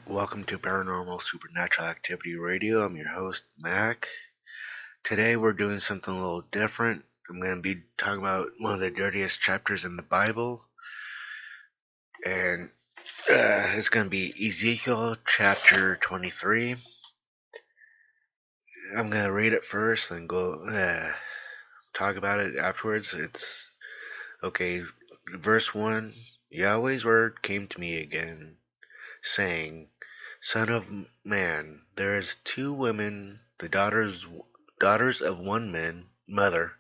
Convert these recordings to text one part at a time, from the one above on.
Welcome to Paranormal Supernatural Activity Radio. I'm your host, Mac. Today we're doing something a little different. I'm going to be talking about one of the dirtiest chapters in the Bible, and it's going to be Ezekiel chapter 23. I'm going to read it first and go talk about it afterwards. It's okay. Verse 1. Yahweh's word came to me again, saying, Son of man, there is two women, the daughters of one mother,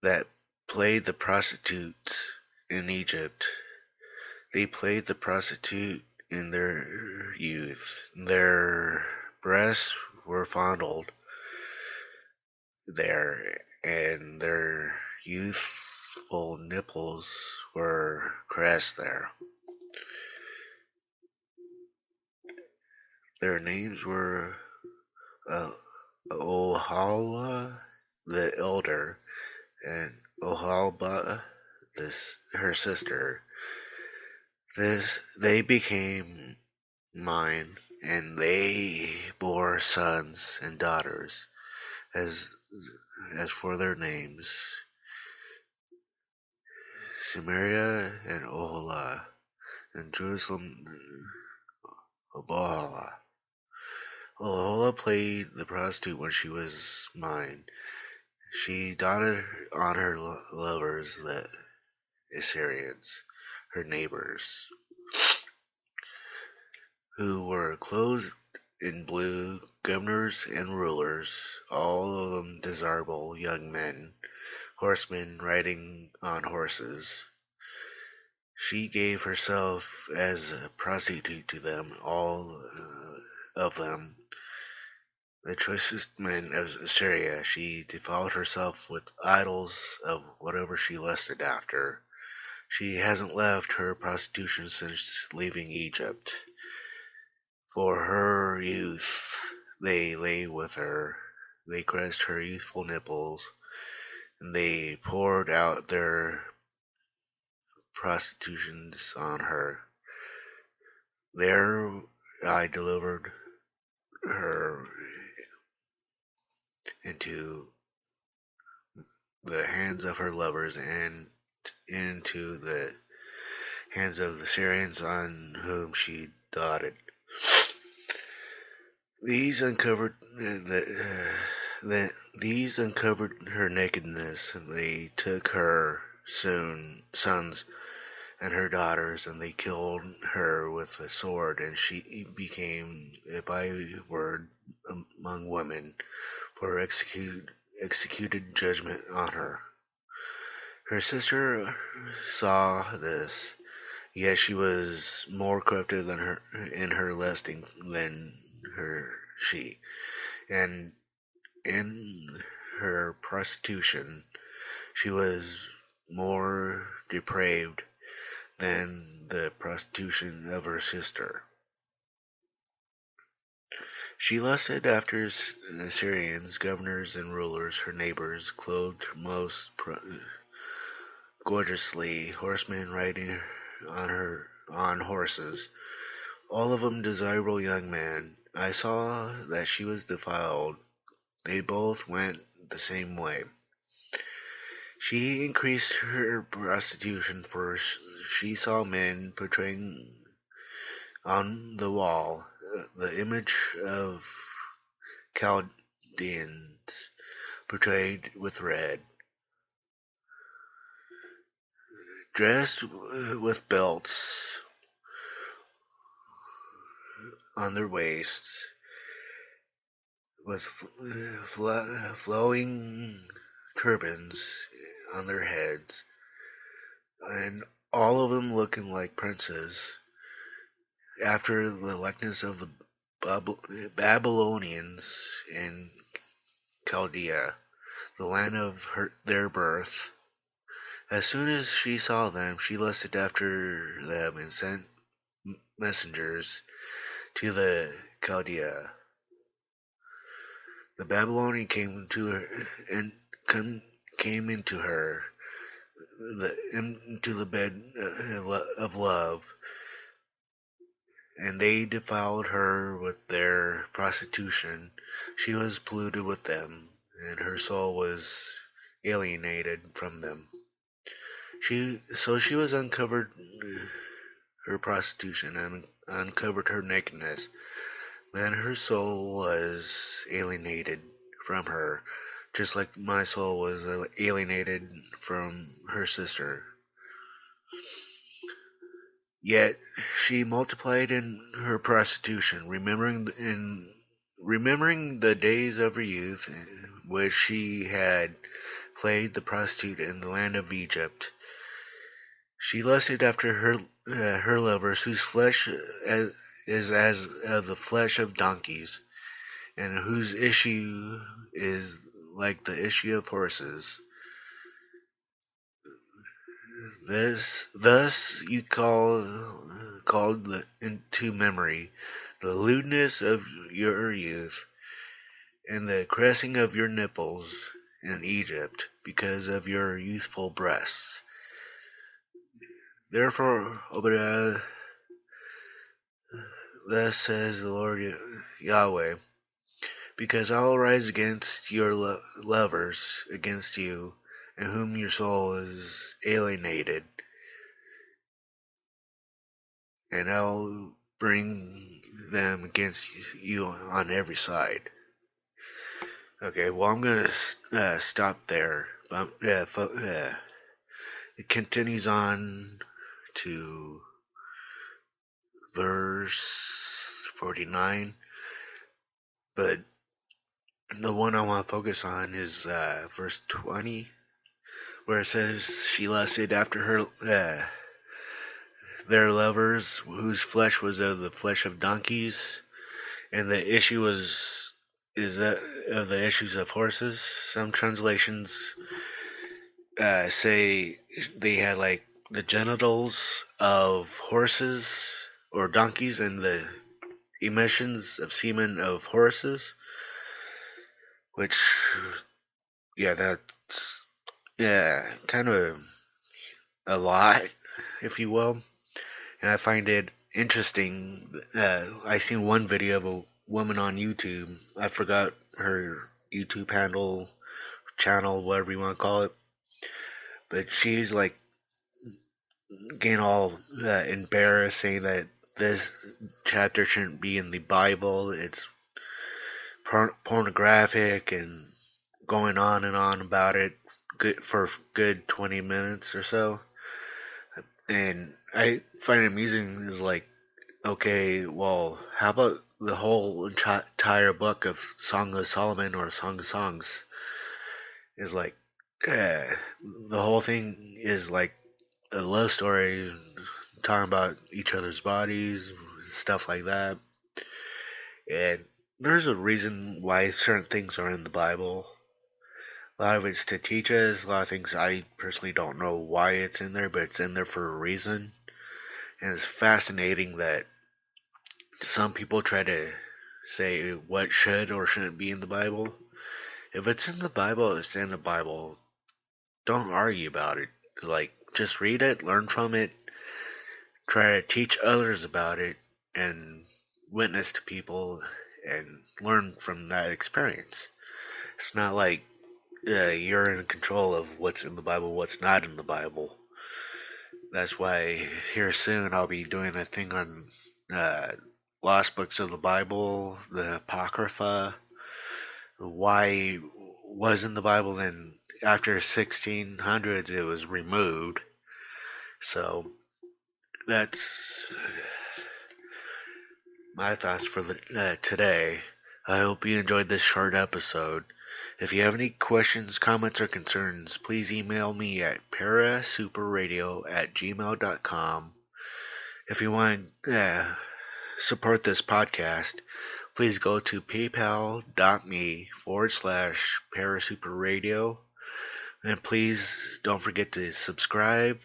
that played the prostitutes in Egypt. They played the prostitute in their youth. Their breasts were fondled there, and their youthful nipples were caressed there. Their names were Ohala the elder, and Ohalba her sister. They became mine, and they bore sons and daughters, as for their names, Samaria and Ohala, and Jerusalem Obahala. Ohala played the prostitute when she was mine. She doted on her lovers, the Assyrians, her neighbors, who were clothed in blue, governors and rulers, all of them desirable young men, horsemen riding on horses. She gave herself as a prostitute to them, all of them. The choicest men of Assyria. She defiled herself with idols of whatever she lusted after. She hasn't left her prostitution since leaving Egypt. For her youth, they lay with her. They caressed her youthful nipples, and they poured out their prostitutions on her. There I delivered her into the hands of her lovers and into the hands of the Syrians on whom she doted. These uncovered her nakedness, and they took her sons and her daughters, and they killed her with a sword, and she became a byword among women, for executed judgment on her. Her sister saw this, yet she was more corrupted than her in her lusting than she, and in her prostitution she was more depraved than the prostitution of her sister. She lusted after Assyrians, governors and rulers, her neighbors, clothed most gorgeously, horsemen riding on horses, all of them desirable young men. I saw that she was defiled. They both went the same way. She increased her prostitution, for she saw men portraying on the wall the image of Chaldeans, portrayed with red, dressed with belts on their waists, with flowing turbans on their heads, and all of them looking like princes, after the likeness of the Babylonians in Chaldea, the land of their birth. As soon as she saw them, she lusted after them and sent messengers to the Chaldea. The Babylonian came to her and came into her into the bed of love, and they defiled her with their prostitution. She was polluted with them, and her soul was alienated from them. She was uncovered her prostitution and uncovered her nakedness. Then her soul was alienated from her, just like my soul was alienated from her sister. Yet she multiplied in her prostitution, remembering the days of her youth, which she had played the prostitute in the land of Egypt. She lusted after her lovers, whose flesh is as the flesh of donkeys, and whose issue is like the issue of horses. Thus you called into memory the lewdness of your youth, and the caressing of your nipples in Egypt, because of your youthful breasts. Therefore, Obadiah, thus says the Lord Yahweh, because I will rise against your lovers, against you, in whom your soul is alienated, and I'll bring them against you on every side. Okay, well, I'm going to stop there. It continues on to verse 49, but the one I want to focus on is verse 20, where it says, she lusted after their lovers, whose flesh was of the flesh of donkeys, and the issue is that of the issues of horses. Some translations say they had like the genitals of horses or donkeys and the emissions of semen of horses, which, yeah, that's kind of a lot, if you will. And I find it interesting. I seen one video of a woman on YouTube. I forgot her YouTube channel, whatever you want to call it. But she's like getting all embarrassed, saying that this chapter shouldn't be in the Bible. It's pornographic, and going on and on about it for good 20 minutes or so. And I find it amusing is like, okay, well, how about the whole entire book of Song of Solomon or Song of Songs is like, the whole thing is like a love story, talking about each other's bodies, stuff like that. And there's a reason why certain things are in the Bible. A lot of it's to teach us. A lot of things I personally don't know why it's in there, but it's in there for a reason. And it's fascinating that some people try to say what should or shouldn't be in the Bible. If it's in the Bible, it's in the Bible. Don't argue about it. Like, just read it, learn from it, try to teach others about it, and witness to people and learn from that experience. It's not like you're in control of what's in the Bible, what's not in the Bible. That's why here soon I'll be doing a thing on lost books of the Bible, the Apocrypha, why was in the Bible, then after 1600s it was removed. So that's my thoughts for today. I hope you enjoyed this short episode. If you have any questions, comments, or concerns, please email me at parasuperradio@gmail.com. If you want to support this podcast, please go to paypal.me/parasuperradio. And please don't forget to subscribe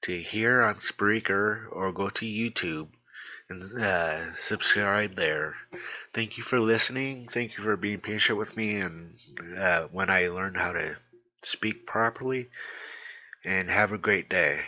to here on Spreaker, or go to YouTube and subscribe there. Thank you for listening. Thank you for being patient with me and when I learned how to speak properly. And have a great day.